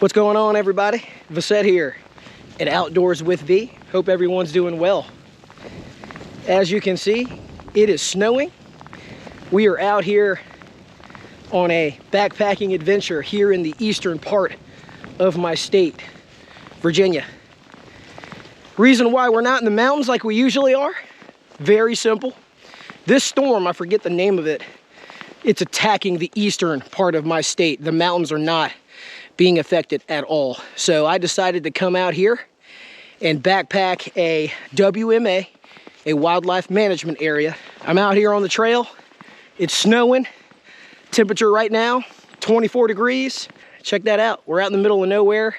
What's going on, everybody? Vasset here at Outdoors with V. Hope everyone's doing well. As you can see, it is snowing. We are out here on a backpacking adventure here in the eastern part of my state, Virginia. Reason why we're not in the mountains like we usually are, very simple. This storm, I forget the name of it, it's attacking the eastern part of my state. The mountains are not being affected at all. So I decided to come out here and backpack a WMA, a wildlife management area. I'm out here on the trail. It's snowing. Temperature right now, 24 degrees. Check that out. We're out in the middle of nowhere.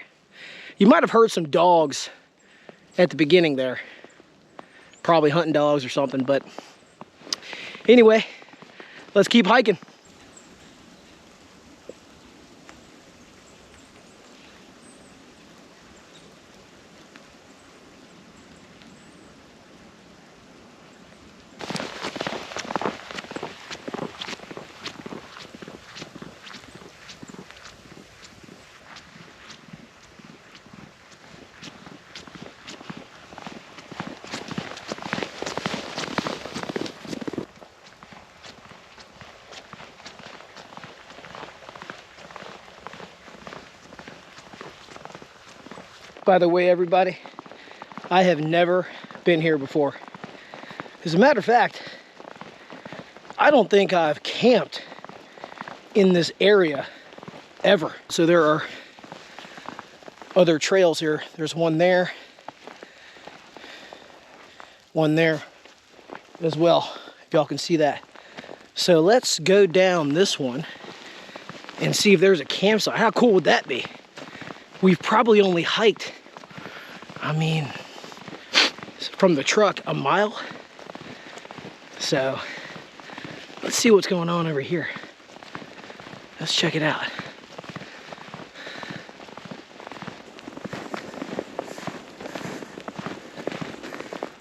You might have heard some dogs at the beginning there. Probably hunting dogs or something, but anyway, let's keep hiking. By the way, everybody, I have never been here before. As a matter of fact, I don't think I've camped in this area ever. So there are other trails here. There's one there as well, if y'all can see that. So let's go down this one and see if there's a campsite. How cool would that be? We've probably only hiked, I mean, from the truck a mile. So let's see what's going on over here. Let's check it out.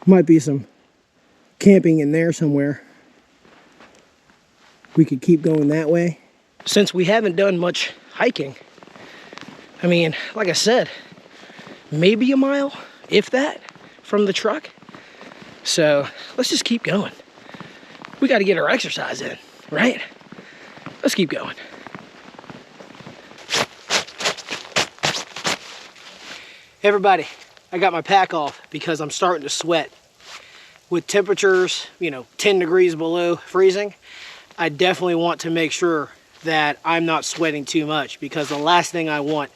Might be some camping in there somewhere. We could keep going that way. Since we haven't done much hiking, I mean, like I said, maybe a mile, if that, from the truck. So let's just keep going. We got to get our exercise in, right? Let's keep going. Everybody, I got my pack off because I'm starting to sweat. With temperatures, 10 degrees below freezing, I definitely want to make sure that I'm not sweating too much, because the last thing I want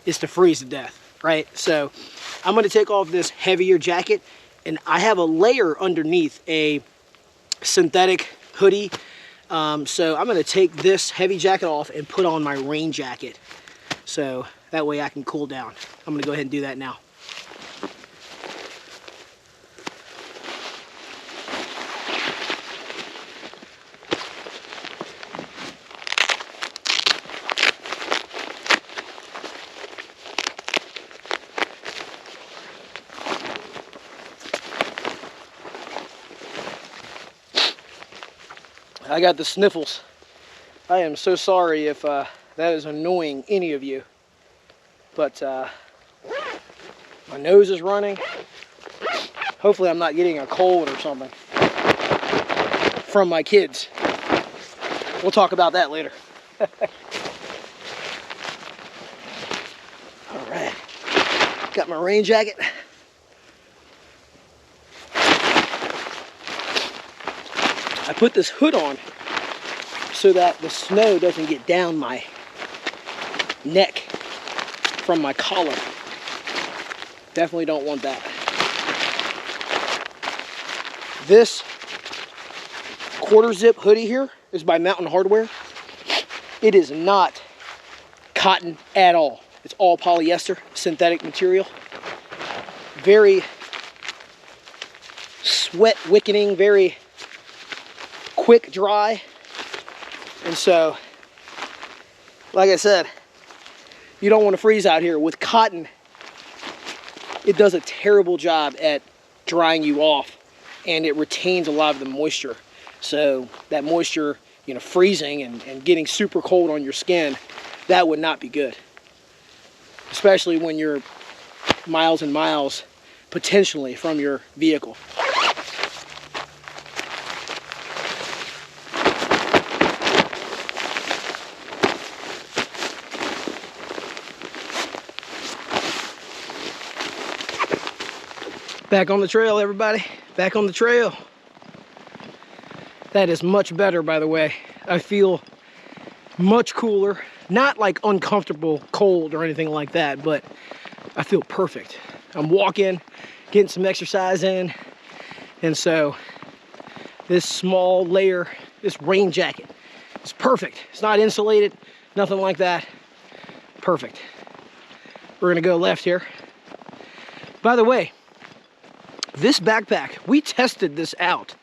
is to freeze to death, right? So I'm gonna take off this heavier jacket, and I have a layer underneath, a synthetic hoodie. So I'm gonna take this heavy jacket off and put on my rain jacket. So that way I can cool down. I'm gonna go ahead and do that now. I got the sniffles. I am so sorry if that is annoying any of you, but my nose is running. Hopefully I'm not getting a cold or something from my kids. We'll talk about that later. All right, got my rain jacket. I put this hood on so that the snow doesn't get down my neck from my collar. Definitely don't want that. This quarter zip hoodie here is by Mountain Hardwear. It is not cotton at all. It's all polyester, synthetic material. Very sweat wickening, very quick dry. And so, like I said, you don't want to freeze out here. With cotton, it does a terrible job at drying you off, and it retains a lot of the moisture. So that moisture, freezing and getting super cold on your skin, that would not be good. especially when you're miles and miles potentially from your vehicle. Back on the trail, everybody. Back on the trail. That is much better, by the way. I feel much cooler. Not like uncomfortable cold or anything like that, but I feel perfect. I'm walking, getting some exercise in, and so this small layer, this rain jacket, is perfect. It's not insulated, nothing like that. Perfect. We're gonna go left here. By the way, this backpack, we tested this out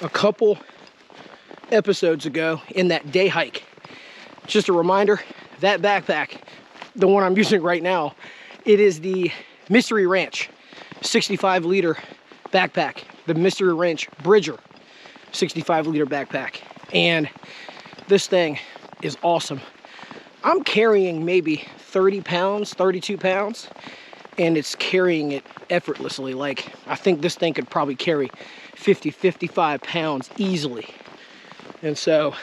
a couple episodes ago in that day hike. Just a reminder, that backpack, the one I'm using right now, it is the Mystery Ranch 65-liter backpack, the Mystery Ranch Bridger 65-liter backpack. And this thing is awesome. I'm carrying maybe 30 pounds, 32 pounds, and it's carrying it effortlessly. Like, I think this thing could probably carry 50, 55 pounds easily. And so,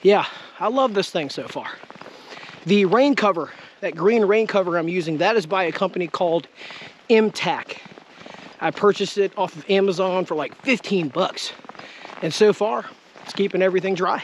yeah, I love this thing so far. The rain cover, that green rain cover I'm using, that is by a company called MTAC. I purchased it off of Amazon for like 15 bucks. And so far, it's keeping everything dry.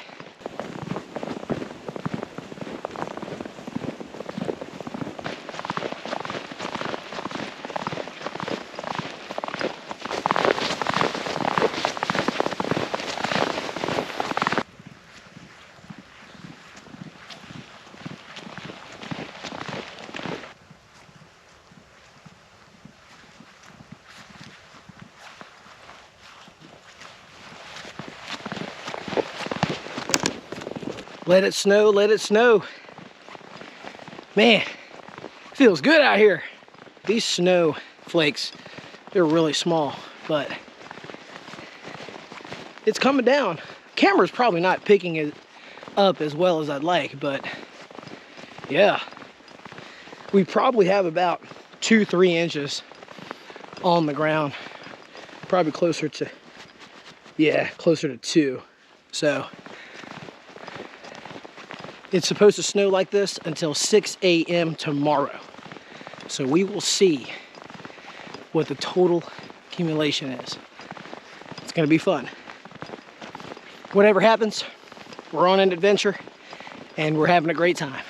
Let it snow, let it snow. Man, feels good out here. These snow flakes, they're really small, but it's coming down. Camera's probably not picking it up as well as I'd like, but yeah. We probably have about 2-3 inches on the ground. Probably closer to, yeah, closer to 2. So it's supposed to snow like this until 6 a.m. tomorrow. So we will see what the total accumulation is. It's gonna be fun. Whatever happens, we're on an adventure and we're having a great time.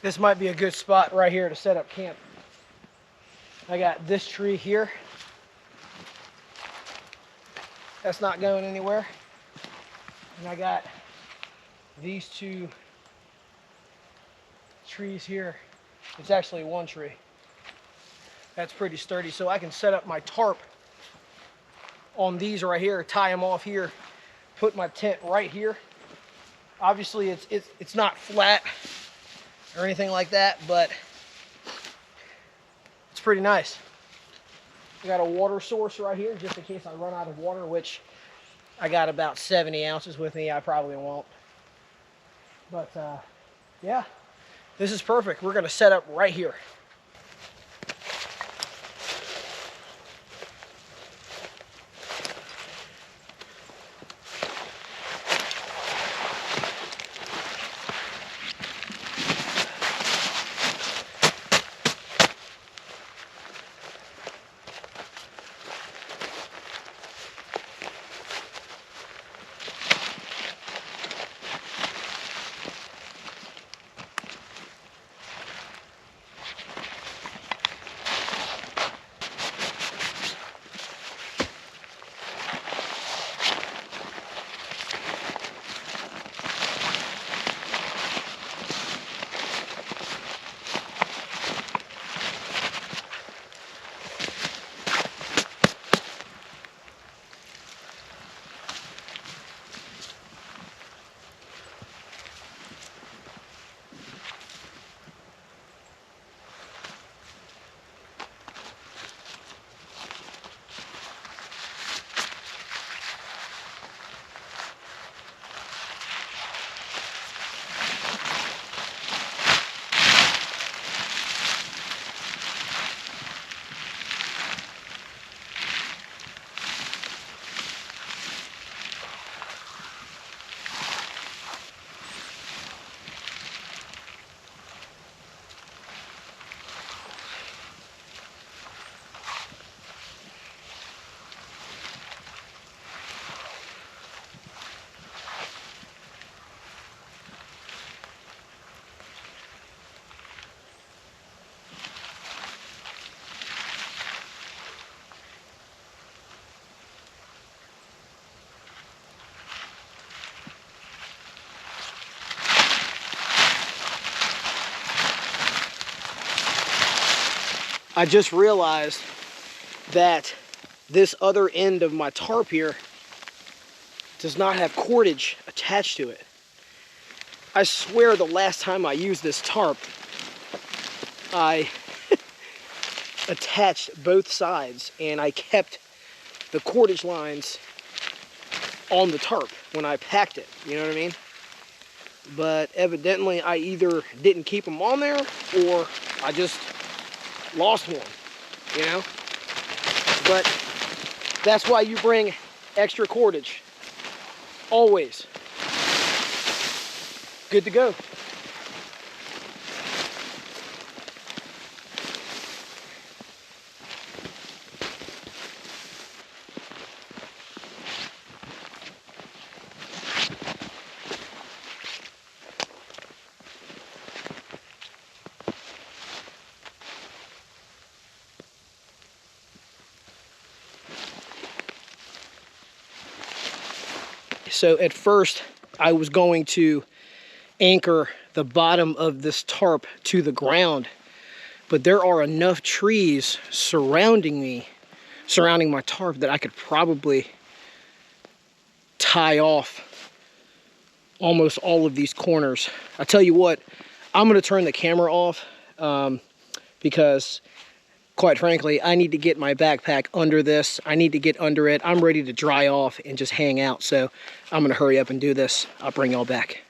This might be a good spot right here to set up camp. I got this tree here. That's not going anywhere. And I got these 2 trees here. It's actually one tree. That's pretty sturdy. So I can set up my tarp on these right here, tie them off here, put my tent right here. Obviously it's not flat or anything like that, but it's pretty nice. I got a water source right here just in case I run out of water, which I got about 70 ounces with me. I probably won't. But yeah, this is perfect. We're gonna set up right here. I just realized that this other end of my tarp here does not have cordage attached to it. I swear the last time I used this tarp, I attached both sides and I kept the cordage lines on the tarp when I packed it, you know what I mean? But evidently I either didn't keep them on there or I just lost one, you know? But that's why you bring extra cordage, always. Good to go. So at first I was going to anchor the bottom of this tarp to the ground, but there are enough trees surrounding my tarp, that I could probably tie off almost all of these corners. I tell you what, I'm going to turn the camera off because quite frankly, I need to get my backpack under this. I need to get under it. I'm ready to dry off and just hang out. So I'm gonna hurry up and do this. I'll bring y'all back.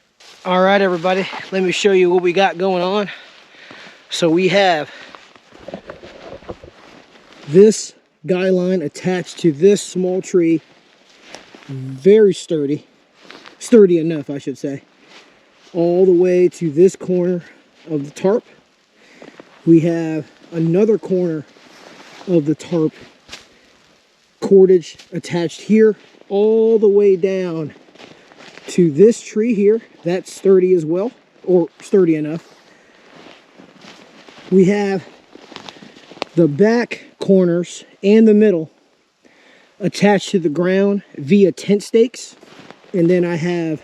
All right, everybody, let me show you what we got going on. So we have this guy line attached to this small tree. Very sturdy. Sturdy enough, I should say. All the way to this corner of the tarp. We have another corner of the tarp cordage attached here, all the way down to this tree here. That's sturdy as well, or sturdy enough. We have the back corners and the middle attached to the ground via tent stakes. And then I have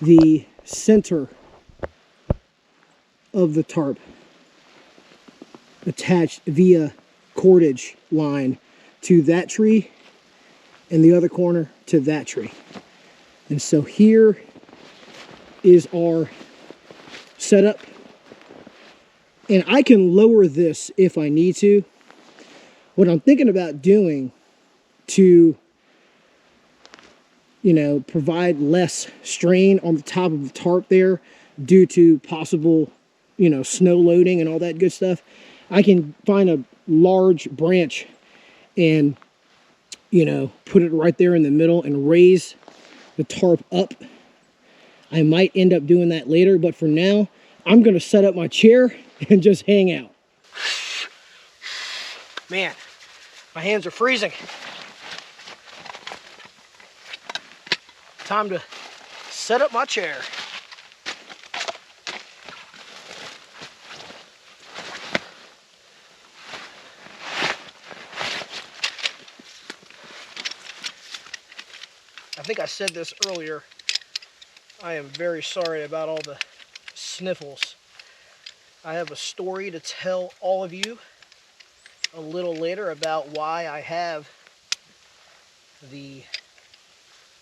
the center of the tarp attached via cordage line to that tree, and the other corner to that tree. And so here is our setup. And I can lower this if I need to. What I'm thinking about doing to, you know, provide less strain on the top of the tarp there due to possible, you know, snow loading and all that good stuff, I can find a large branch and, you know, put it right there in the middle and raise the tarp up. I might end up doing that later, but for now, I'm going to set up my chair and just hang out. Man, my hands are freezing. Time to set up my chair. I think I said this earlier. I am very sorry about all the sniffles. I have a story to tell all of you a little later about why I have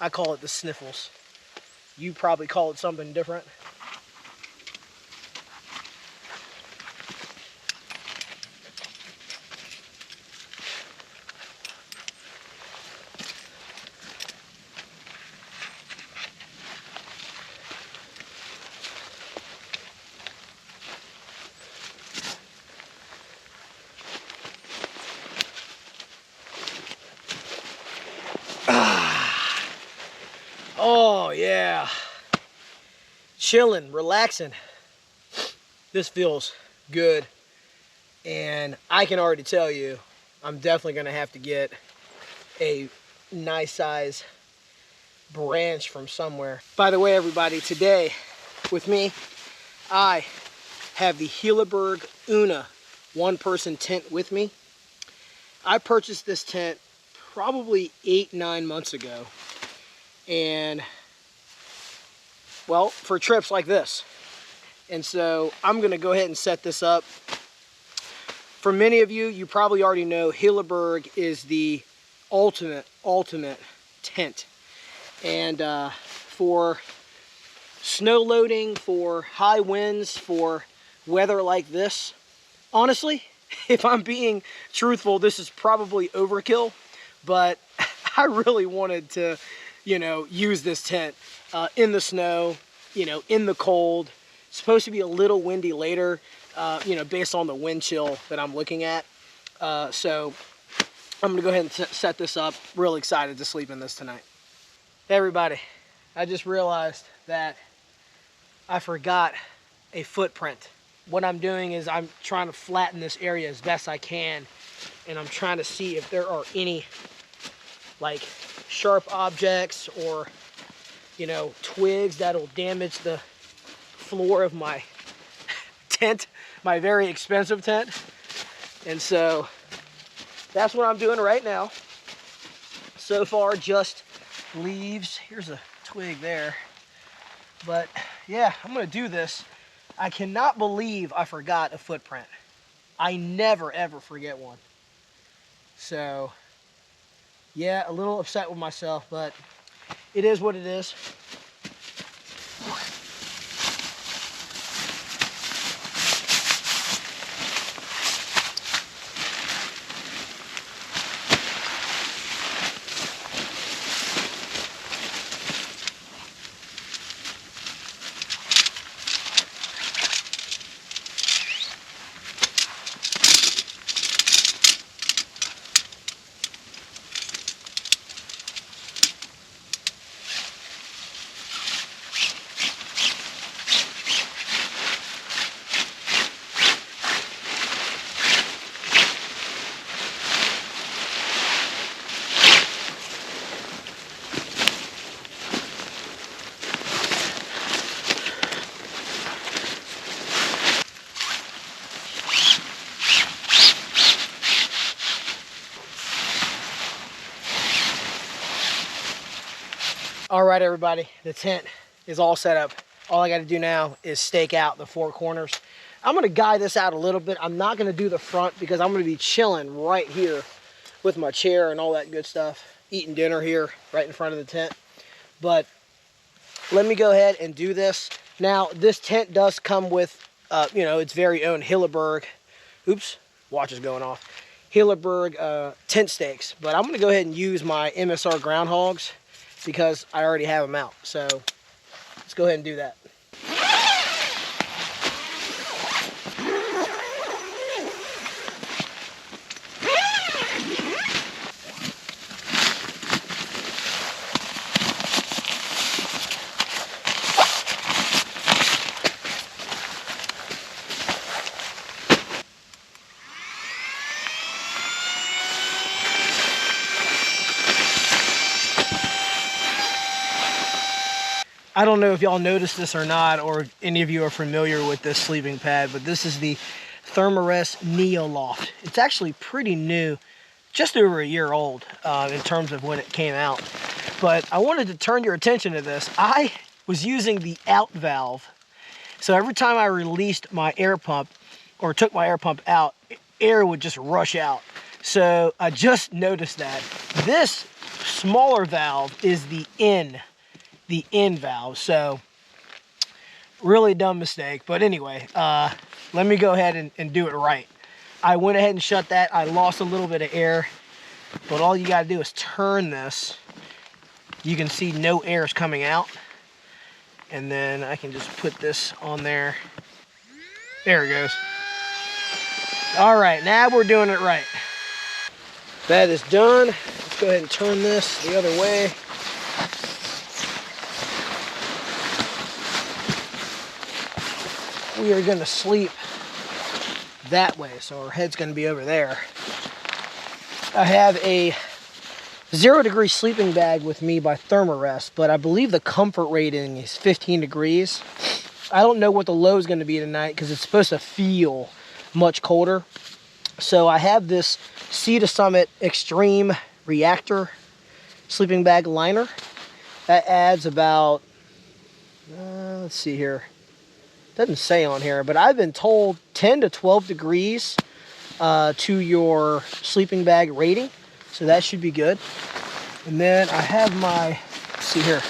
I call it the sniffles. You probably call it something different. Oh yeah, chilling, relaxing. This feels good, and I can already tell you I'm definitely gonna have to get a nice size branch from somewhere. By the way, everybody, today with me, I have the Hilleberg Una one-person tent with me. I purchased this tent probably 8-9 months ago. And, well, for trips like this. And so I'm going to go ahead and set this up For many of you, you probably already know Hilleberg is the ultimate tent. And for snow loading, for high winds, for weather like this, honestly, if I'm being truthful, this is probably overkill, but I really wanted to, you know, use this tent in the snow, you know, in the cold. It's supposed to be a little windy later, you know, based on the wind chill that I'm looking at. So I'm gonna go ahead and set this up. Real excited to sleep in this tonight. Hey everybody, I just realized that I forgot a footprint. What I'm doing is I'm trying to flatten this area as best I can, and I'm trying to see if there are any like sharp objects or, you know, twigs that'll damage the floor of my tent, my very expensive tent. And so that's what I'm doing right now. So far, just leaves. Here's a twig there. But yeah, I'm gonna do this. I cannot believe I forgot a footprint. I never ever forget one. So yeah, a little upset with myself, but it is what it is. All right, everybody, the tent is all set up. All I got to do now is stake out the four corners. I'm going to guide this out a little bit. I'm not going to do the front because I'm going to be chilling right here with my chair and all that good stuff, eating dinner here right in front of the tent. But let me go ahead and do this. Now, this tent does come with, you know, its very own Hilleberg. Oops, watch is going off. Hilleberg tent stakes. But I'm going to go ahead and use my MSR groundhogs because I already have them out. So let's go ahead and do that. I don't know if y'all noticed this or not, or if any of you are familiar with this sleeping pad, but this is the Thermarest Neo Loft. It's actually pretty new, just over a year old in terms of when it came out. But I wanted to turn your attention to this. I was using the out valve. So every time I released my air pump or took my air pump out, air would just rush out. So I just noticed that this smaller valve is the in valve. So really dumb mistake, but anyway, let me go ahead and do it right. I went ahead and shut that. I lost a little bit of air, but all you got to do is turn this. You can see no air is coming out, and then I can just put this on there. There it goes. All right, now we're doing it right. That is done. Let's go ahead and turn this the other way. We are going to sleep that way, so our head's going to be over there. I have a 0-degree sleeping bag with me by Thermarest, but I believe the comfort rating is 15 degrees. I don't know what the low is going to be tonight because it's supposed to feel much colder. So I have this Sea to Summit Extreme Reactor sleeping bag liner. That adds about, let's see here. Doesn't say on here, but I've been told 10 to 12 degrees to your sleeping bag rating. So that should be good. And then I have my, let's see here,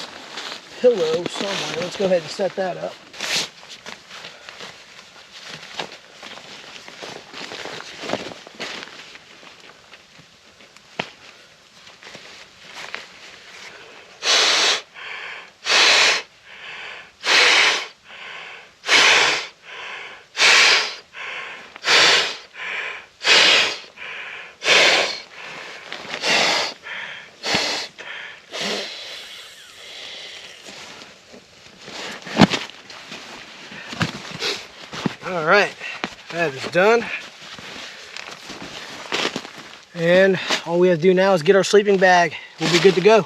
pillow somewhere. Let's go ahead and set that up. All right, that is done. And all we have to do now is get our sleeping bag. We'll be good to go.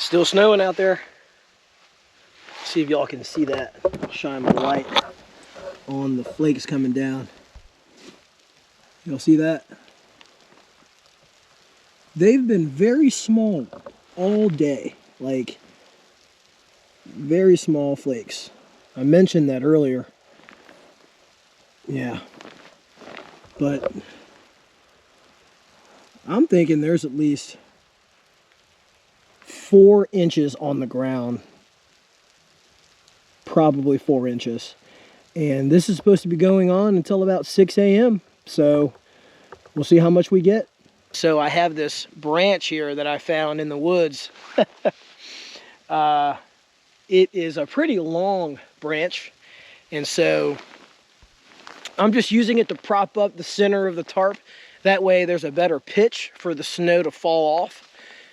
Still snowing out there. See if y'all can see that. Shine my light on the flakes coming down. Y'all see that? They've been very small all day, like very small flakes. I mentioned that earlier. Yeah, but I'm thinking there's at least 4 inches on the ground, probably 4 inches. And this is supposed to be going on until about 6 a.m. So we'll see how much we get. So I have this branch here that I found in the woods. It is a pretty long branch. And so I'm just using it to prop up the center of the tarp. That way there's a better pitch for the snow to fall off.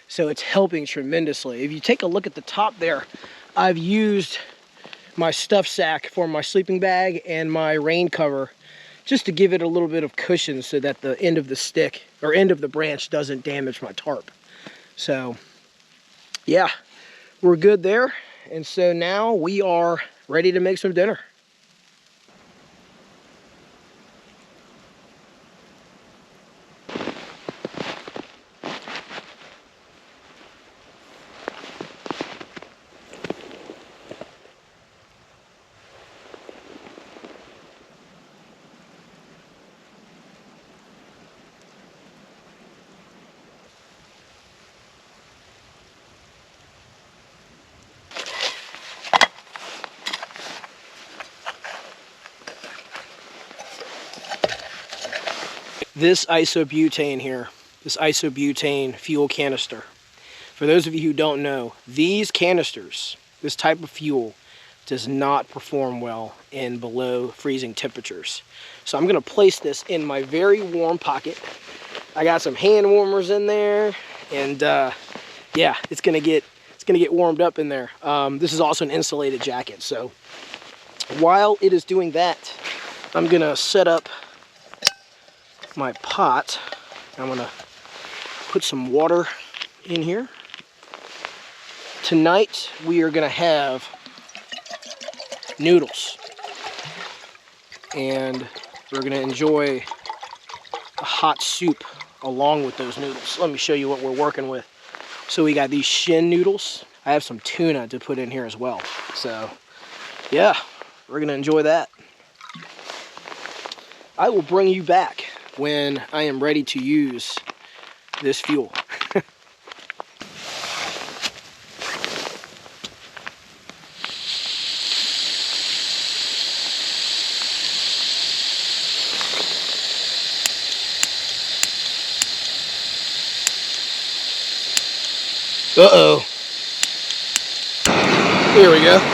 So it's helping tremendously. If you take a look at the top there, I've used my stuff sack for my sleeping bag and my rain cover just to give it a little bit of cushion so that the end of the stick or end of the branch doesn't damage my tarp. So yeah, we're good there. And so now we are ready to make some dinner. This isobutane here, this isobutane fuel canister. For those of you who don't know, these canisters, this type of fuel, does not perform well in below freezing temperatures. So I'm gonna place this in my very warm pocket. I got some hand warmers in there, and yeah, it's gonna get warmed up in there. This is also an insulated jacket, so while it is doing that, I'm gonna set up my pot. I'm gonna put some water in here. Tonight we are gonna have noodles, and we're gonna enjoy a hot soup along with those noodles. Let me show you what we're working with. So we got these shin noodles. I have some tuna to put in here as well. So yeah, we're gonna enjoy that. I will bring you back when I am ready to use this fuel. Uh-oh. Here we go.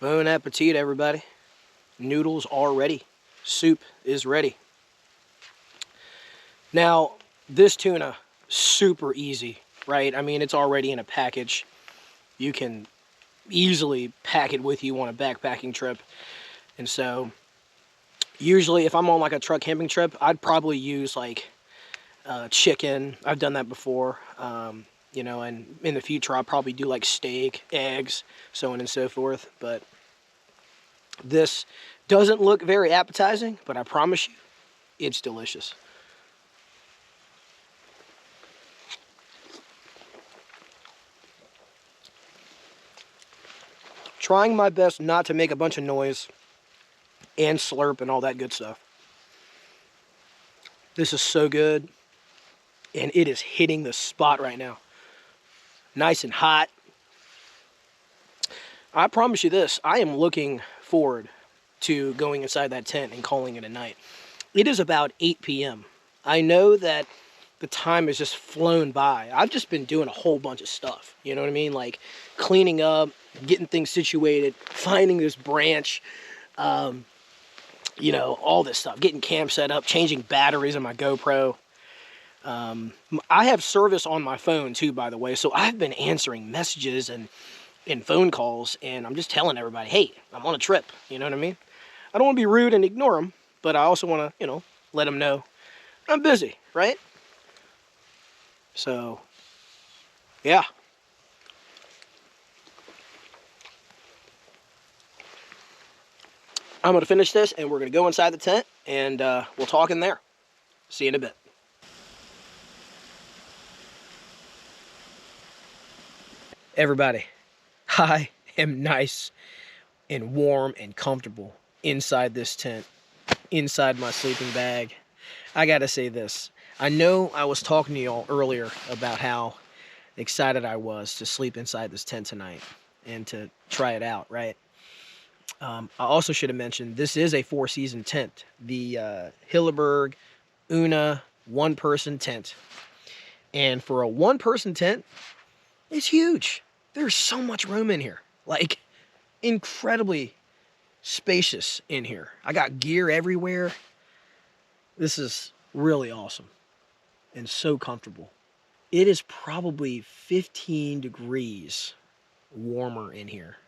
Bon appetit, everybody. Noodles are ready. Soup is ready. Now, this tuna, super easy, right? I mean, it's already in a package. You can easily pack it with you on a backpacking trip. And so, usually if I'm on like a truck camping trip, I'd probably use like chicken. I've done that before. You know, and in the future I'll probably do like steak, eggs, so on and so forth. But this doesn't look very appetizing, but I promise you, it's delicious. Trying my best not to make a bunch of noise and slurp and all that good stuff. This is so good, and it is hitting the spot right now. Nice and hot. I promise you this, I am looking forward to going inside that tent and calling it a night. It is about 8 p.m. I know that the time has just flown by. I've just been doing a whole bunch of stuff, you know what I mean? Like cleaning up, getting things situated, finding this branch, you know, all this stuff, getting camp set up, changing batteries on my GoPro. I have service on my phone too, by the way, so I've been answering messages and phone calls, and I'm just telling everybody, hey, I'm on a trip, you know what I mean? I don't want to be rude and ignore them, but I also want to, you know, let them know I'm busy, right? So, yeah. I'm going to finish this, and we're going to go inside the tent, and we'll talk in there. See you in a bit. Everybody, I am nice and warm and comfortable inside this tent, inside my sleeping bag. I gotta say this. I know I was talking to y'all earlier about how excited I was to sleep inside this tent tonight and to try it out, right? I also should have mentioned this is a 4-season tent. The Hilleberg Una one-person tent. And for a one-person tent, it's huge. There's so much room in here. Like, incredibly spacious in here. I got gear everywhere. This is really awesome and so comfortable. It is probably 15 degrees warmer in here.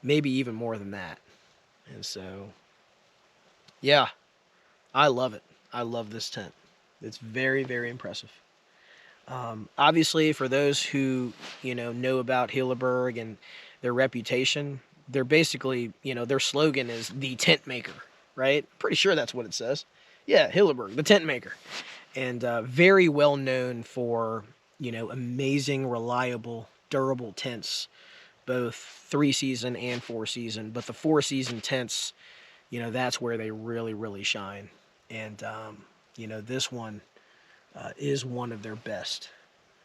Maybe even more than that. And so, yeah, I love it. I love this tent. It's very, very impressive. Obviously, for those who, you know about Hilleberg and their reputation, they're basically, you know, their slogan is the tent maker, right? Pretty sure that's what it says. Yeah, Hilleberg, the tent maker. And very well known for, you know, amazing, reliable, durable tents, both 3-season and 4-season. But the 4-season tents, you know, that's where they really, really shine. And, you know, this one is one of their best.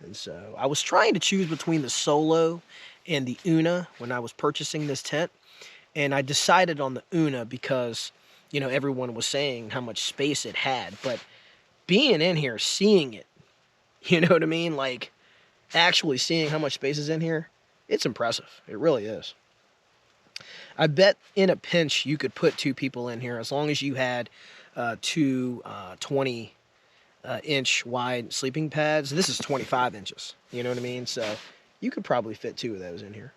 And so I was trying to choose between the Solo and the Una when I was purchasing this tent. And I decided on the Una because, you know, everyone was saying how much space it had. But being in here, seeing it, you know what I mean? Like, actually seeing how much space is in here, it's impressive. It really is. I bet in a pinch you could put 2 people in here as long as you had 2 20-inch wide sleeping pads. This is 25 inches, you know what I mean? So you could probably fit 2 of those in here.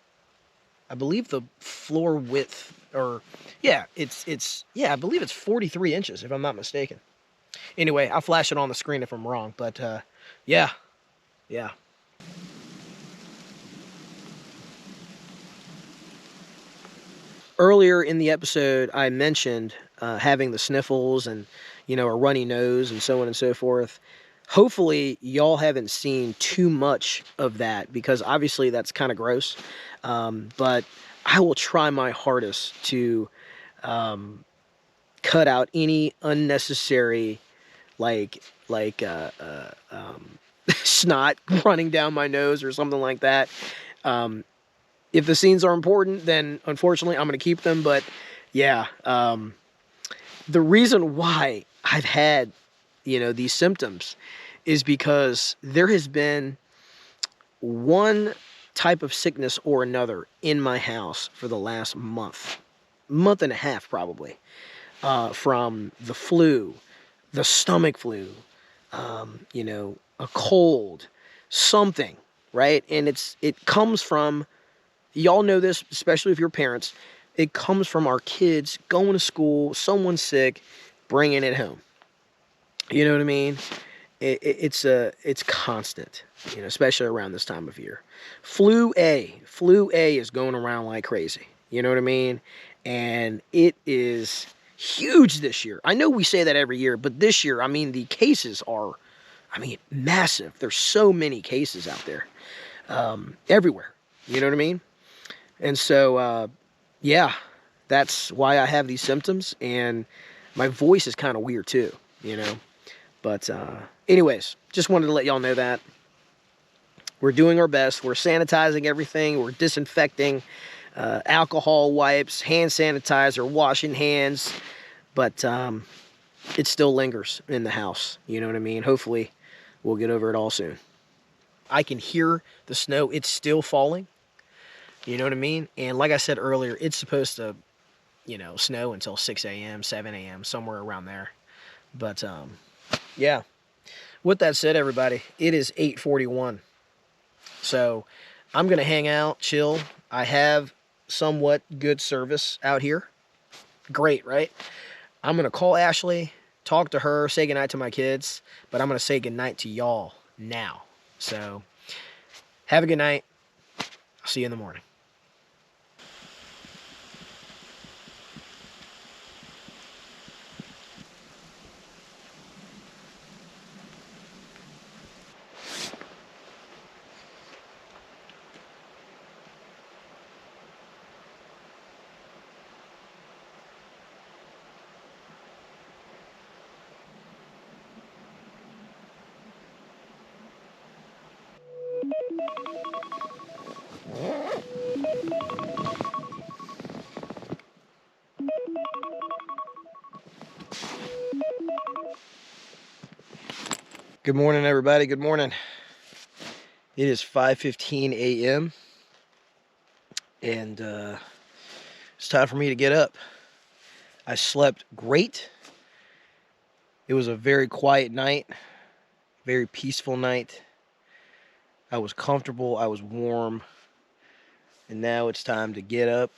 I believe the floor width, or yeah, I believe it's 43 inches if I'm not mistaken. Anyway, I'll flash it on the screen if I'm wrong, but yeah. Earlier in the episode, I mentioned having the sniffles and, you know, a runny nose and so on and so forth. Hopefully, y'all haven't seen too much of that because obviously that's kind of gross. But I will try my hardest to cut out any unnecessary, like snot running down my nose or something like that. If the scenes are important, then unfortunately I'm going to keep them. But yeah, the reason why I've had, you know, these symptoms is because there has been one type of sickness or another in my house for the last month and a half probably, from the flu, the stomach flu, you know, a cold, something, right? And it comes from, y'all know this, especially if you're parents, it comes from our kids going to school, someone's sick, bringing it home. You know what I mean? It's constant, you know, especially around this time of year. Flu A is going around like crazy. You know what I mean? And it is huge this year. I know we say that every year, but this year, I mean, the cases are, I mean, massive. There's so many cases out there, everywhere. You know what I mean? And so, yeah, that's why I have these symptoms, and my voice is kind of weird too, you know. But anyways, just wanted to let y'all know that we're doing our best. We're sanitizing everything. We're disinfecting, alcohol wipes, hand sanitizer, washing hands. But it still lingers in the house. You know what I mean? Hopefully, we'll get over it all soon. I can hear the snow. It's still falling. You know what I mean? And like I said earlier, it's supposed to, you know, snow until 6 a.m., 7 a.m., somewhere around there. But yeah. With that said, everybody, it is 8:41. So I'm going to hang out, chill. I have somewhat good service out here. Great, right? I'm going to call Ashley, talk to her, say goodnight to my kids, but I'm going to say goodnight to y'all now. So have a good night. I'll see you in the morning. Good morning, everybody. Good morning. It is 5:15 a.m. and it's time for me to get up. I slept great. It was a very quiet night, very peaceful night. I was comfortable, I was warm, and now it's time to get up,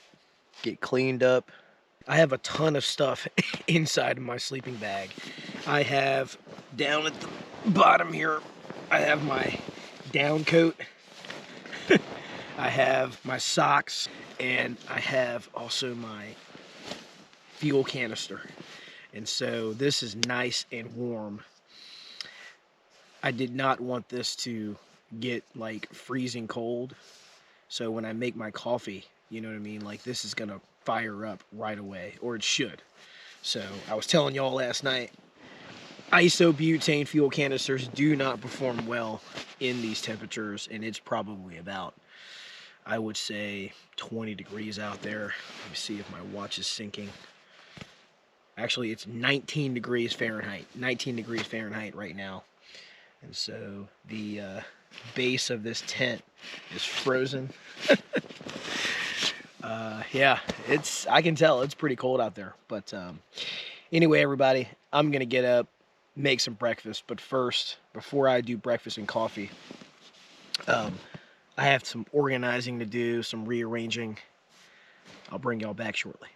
get cleaned up. I have a ton of stuff inside of my sleeping bag. I have, down at the bottom here, I have my down coat, I have my socks, and I have also my fuel canister. And so this is nice and warm. I did not want this to get like freezing cold. So when I make my coffee, you know what I mean? Like this is gonna fire up right away, or it should. So I was telling y'all last night, isobutane fuel canisters do not perform well in these temperatures, and it's probably about, I would say, 20 degrees out there. Let me see if my watch is syncing. Actually, it's 19 degrees Fahrenheit. 19 degrees Fahrenheit right now. And so the base of this tent is frozen. Yeah, I can tell it's pretty cold out there. But anyway, everybody, I'm going to get up, make some breakfast. But first, before I do breakfast and coffee, I have some organizing to do, some rearranging. I'll bring y'all back shortly.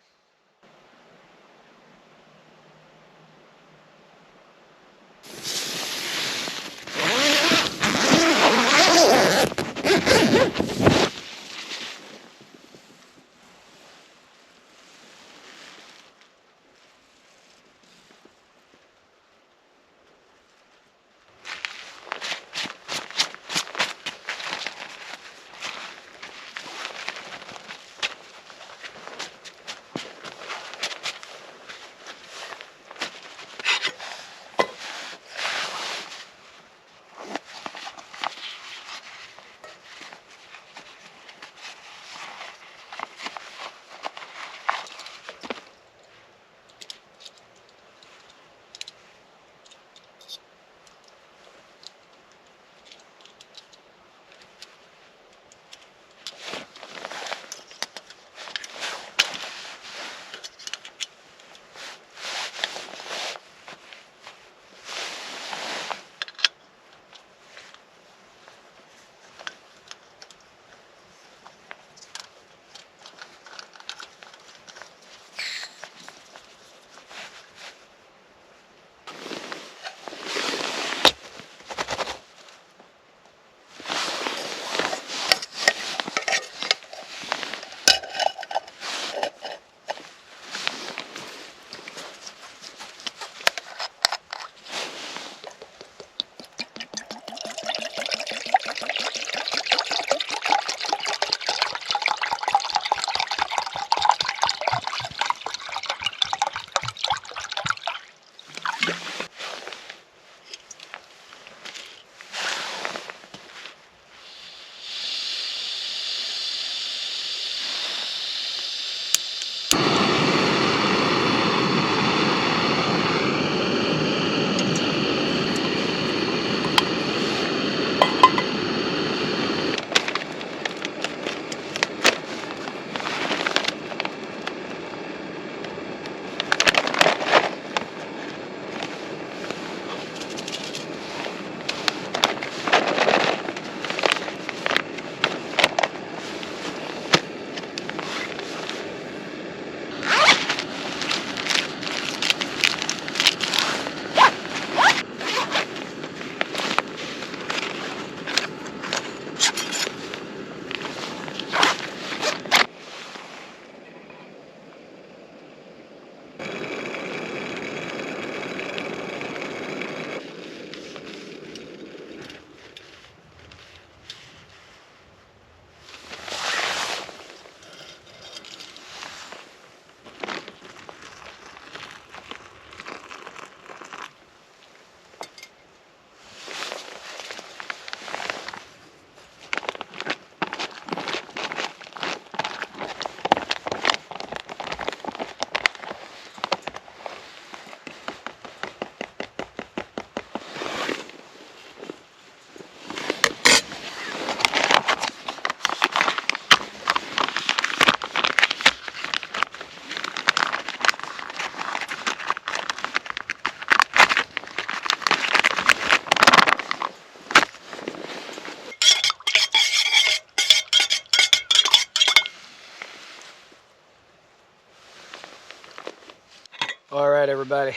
All right, everybody.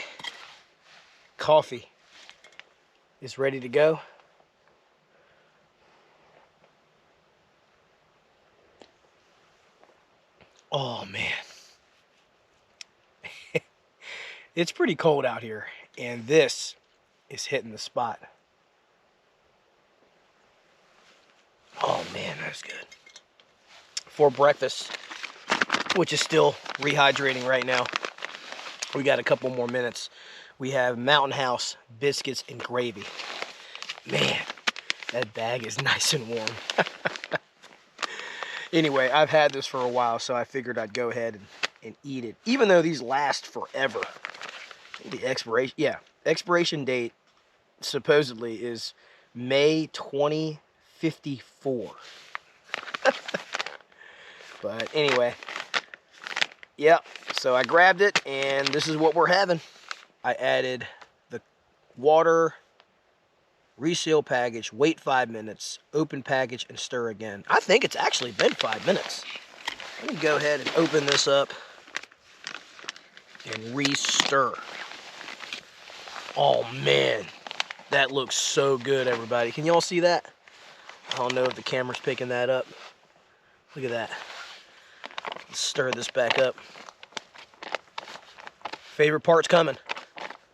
Coffee is ready to go. Oh, man. It's pretty cold out here, and this is hitting the spot. Oh, man, that's good. For breakfast, which is still rehydrating right now. We got a couple more minutes. We have Mountain House biscuits and gravy. Man, that bag is nice and warm. Anyway, I've had this for a while, so I figured I'd go ahead and eat it. Even though these last forever. The expiration date supposedly is May 2054. But anyway, yeah, so I grabbed it, and this is what we're having. I added the water, reseal package, wait 5 minutes, open package, and stir again. I think it's actually been 5 minutes. Let me go ahead and open this up and re-stir. Oh man, that looks so good, everybody. Can y'all see that? I don't know if the camera's picking that up. Look at that. Let's stir this back up. Favorite part's coming.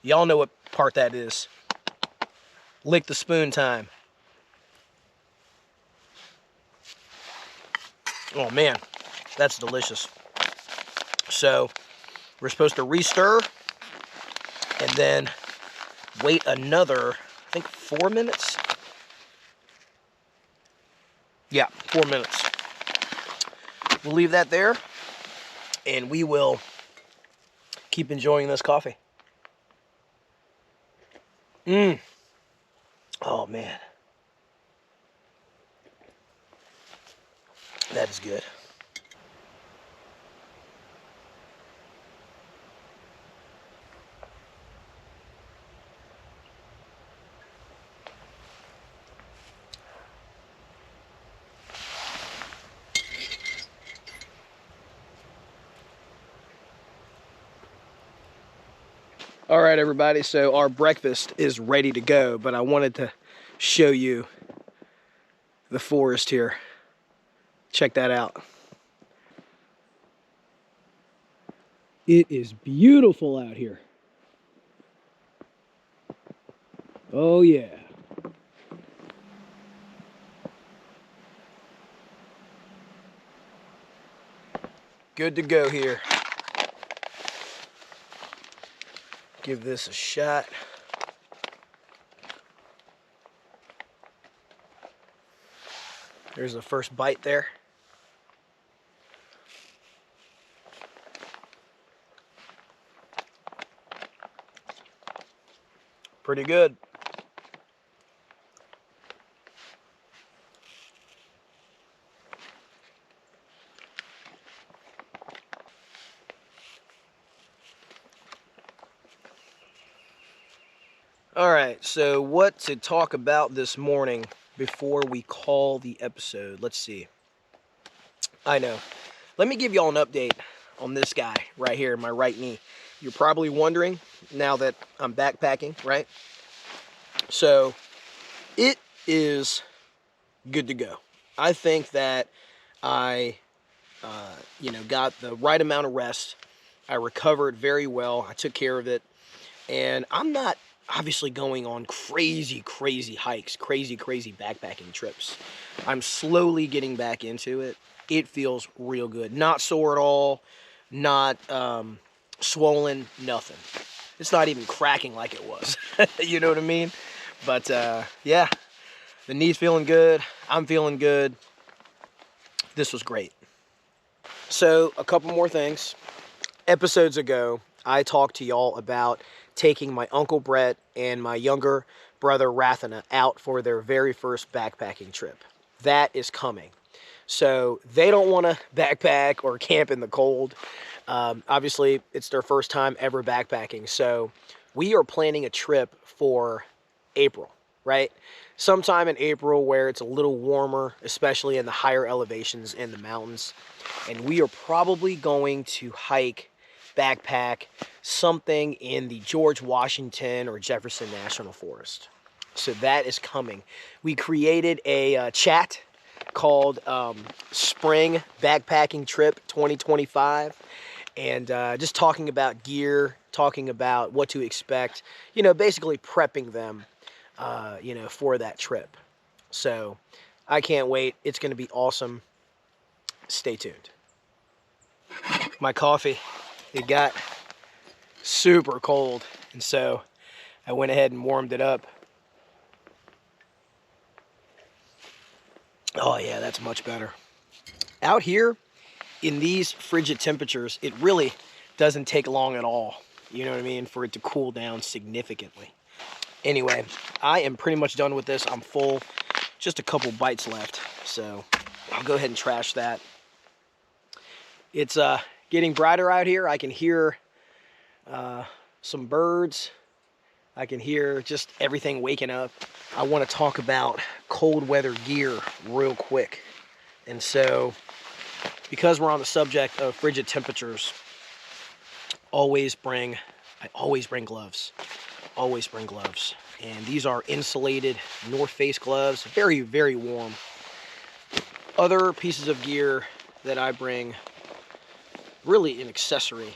Y'all know what part that is. Lick the spoon time. Oh man, that's delicious. So we're supposed to re-stir and then wait another, I think 4 minutes. Yeah, 4 minutes. We'll leave that there, and we will keep enjoying this coffee. Oh man, that is good. All right, everybody, so our breakfast is ready to go, but I wanted to show you the forest here. Check that out. It is beautiful out here. Oh yeah. Good to go here. Give this a shot. There's the first bite there. Pretty good. All right, so what to talk about this morning before we call the episode? Let's see. I know. Let me give y'all an update on this guy right here, my right knee. You're probably wondering now that I'm backpacking, right? So it is good to go. I think that I, got the right amount of rest. I recovered very well. I took care of it. And I'm not obviously going on crazy hikes, crazy backpacking trips. I'm slowly getting back into it. It feels real good. Not sore at all, not swollen, nothing. It's not even cracking like it was. You know what I mean? But yeah, the knee's feeling good. I'm feeling good. This was great. So a couple more things. Episodes ago, I talked to y'all about taking my Uncle Brett and my younger brother Rathana out for their very first backpacking trip. That is coming. So they don't want to backpack or camp in the cold. Obviously, it's their first time ever backpacking. So we are planning a trip for April, right? Sometime in April where it's a little warmer, especially in the higher elevations in the mountains. And we are probably going to hike backpack something in the George Washington or Jefferson National Forest. So that is coming. We created a chat called Spring Backpacking Trip 2025, and just talking about gear, talking about what to expect, you know, basically prepping them, you know, for that trip. So I can't wait. It's going to be awesome. Stay tuned. My coffee, it got super cold, and so I went ahead and warmed it up. Oh yeah, that's much better. Out here in these frigid temperatures, it really doesn't take long at all, you know what I mean, for it to cool down significantly. Anyway, I am pretty much done with this. I'm full, just a couple bites left, so I'll go ahead and trash that. It's getting brighter out here. I can hear some birds. I can hear just everything waking up. I want to talk about cold weather gear real quick. And so, because we're on the subject of frigid temperatures, I always bring gloves. Always bring gloves. And these are insulated North Face gloves, very, very warm. Other pieces of gear that I bring, really an accessory,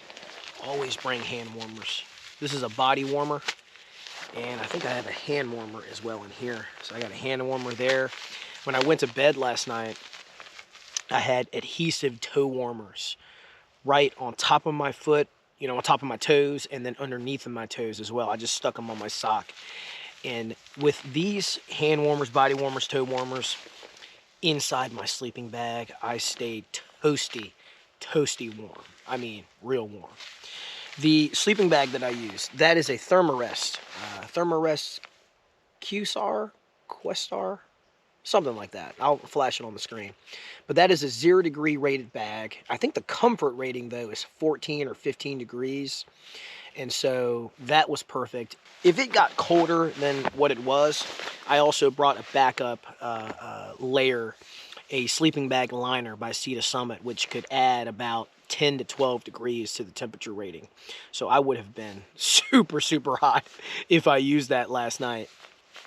always bring hand warmers. This is a body warmer, and I think I have a hand warmer as well in here. So I got a hand warmer there. When I went to bed last night, I had adhesive toe warmers right on top of my foot, you know, on top of my toes, and then underneath of my toes as well. I just stuck them on my sock. And with these hand warmers, body warmers, toe warmers, inside my sleeping bag, I stayed toasty warm. I mean, real warm. The sleeping bag that I use, that is a Thermarest. Thermarest Questar, something like that. I'll flash it on the screen. But that is a 0 degree rated bag. I think the comfort rating, though, is 14 or 15 degrees. And so that was perfect. If it got colder than what it was, I also brought a backup layer, a sleeping bag liner by Sea to Summit, which could add about 10 to 12 degrees to the temperature rating. So I would have been super, super hot if I used that last night.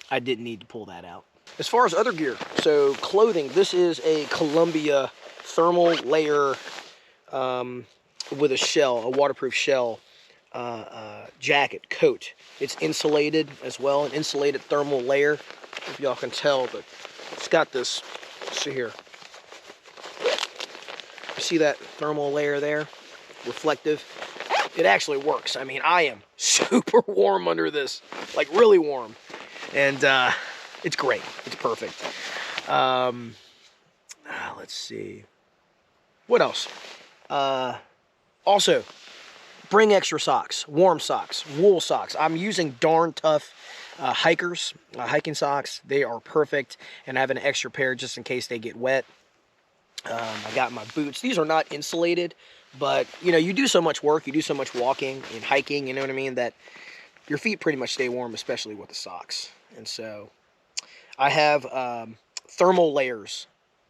I didn't need to pull that out. As far as other gear, so clothing, this is a Columbia thermal layer with a shell, a waterproof shell jacket, coat. It's insulated as well, an insulated thermal layer. If y'all can tell, but it's got this, let's see here. You see that thermal layer there? Reflective. It actually works. I mean, I am super warm under this, like really warm. And it's great. It's perfect. Let's see. What else? Also, bring extra socks, warm socks, wool socks. I'm using darn tough hiking socks. They are perfect. And I have an extra pair just in case they get wet. I got my boots. These are not insulated, but you know, you do so much work, you do so much walking and hiking, you know what I mean, that your feet pretty much stay warm, especially with the socks. And so I have thermal layers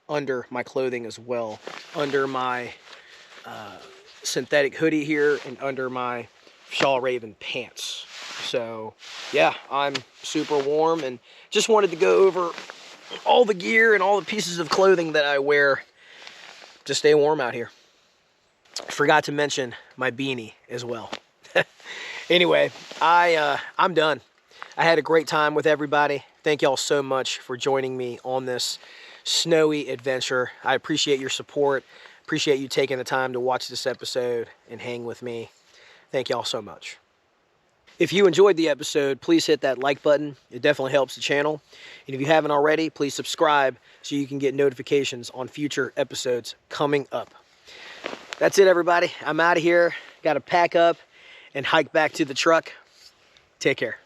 under my clothing as well, under my synthetic hoodie here and under my Shaw Raven pants. So yeah, I'm super warm, and just wanted to go over all the gear and all the pieces of clothing that I wear to stay warm out here. I forgot to mention my beanie as well. Anyway, I'm done. I had a great time with everybody. Thank y'all so much for joining me on this snowy adventure. I appreciate your support. Appreciate you taking the time to watch this episode and hang with me. Thank y'all so much. If you enjoyed the episode, please hit that like button. It definitely helps the channel. And if you haven't already, please subscribe so you can get notifications on future episodes coming up. That's it, everybody. I'm out of here. Got to pack up and hike back to the truck. Take care.